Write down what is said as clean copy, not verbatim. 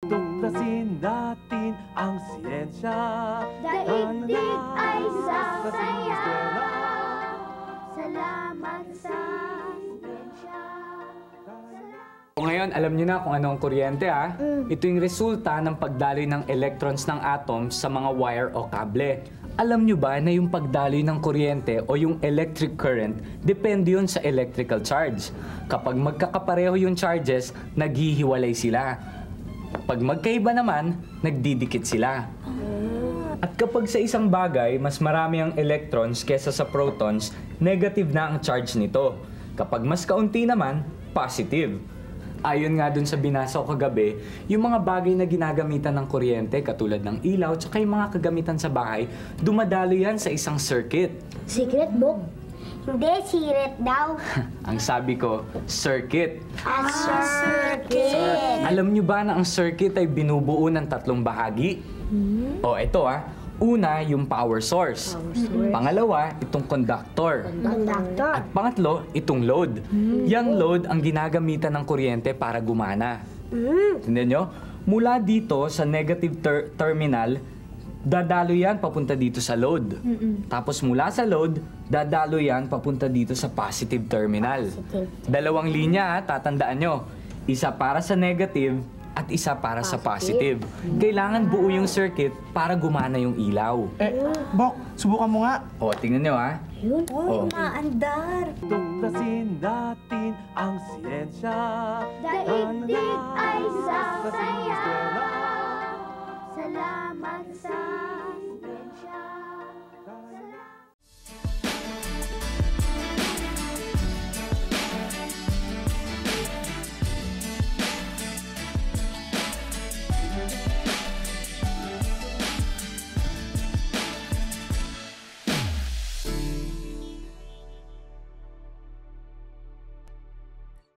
Tuklasin natin ang siyensya. Daigdig ay sasaya. Salamat sa siyensya. Ngayon, alam niyo na kung ano ang kuryente, ha? Ito yung resulta ng pagdaloy ng electrons ng atoms sa mga wire o kable. Alam niyo ba na yung pagdaloy ng kuryente o yung electric current, depende yun sa electrical charge. Kapag magkakapareho yung charges, naghihiwalay sila. Pag magkaiba naman, nagdidikit sila. At kapag sa isang bagay, mas marami ang electrons kesa sa protons, negative na ang charge nito. Kapag mas kaunti naman, positive. Ayon nga dun sa binasa ko kagabi, yung mga bagay na ginagamitan ng kuryente katulad ng ilaw tsaka yung mga kagamitan sa bahay, dumadalo yan sa isang circuit. Secret book? Hindi, siret daw. Ang sabi ko, circuit. Circuit. Alam nyo ba na ang circuit ay binubuo ng tatlong bahagi? O, ito Una, yung power source. Pangalawa, itong conductor. Conductor. At pangatlo, itong load. Yang load ang ginagamitan ng kuryente para gumana. Tingnan nyo? Mula dito sa negative terminal, dadalo yan papunta dito sa load. Tapos mula sa load, dadalo yan papunta dito sa positive terminal. Dalawang linya, tatandaan nyo. Isa para sa negative at isa para sa positive. Kailangan buo yung circuit para gumana yung ilaw. Bok, subukan mo nga. O, tingnan nyo Yun. Oh. Maandar. Tuklasin natin ang siyensya. Daigdig ay sasaya.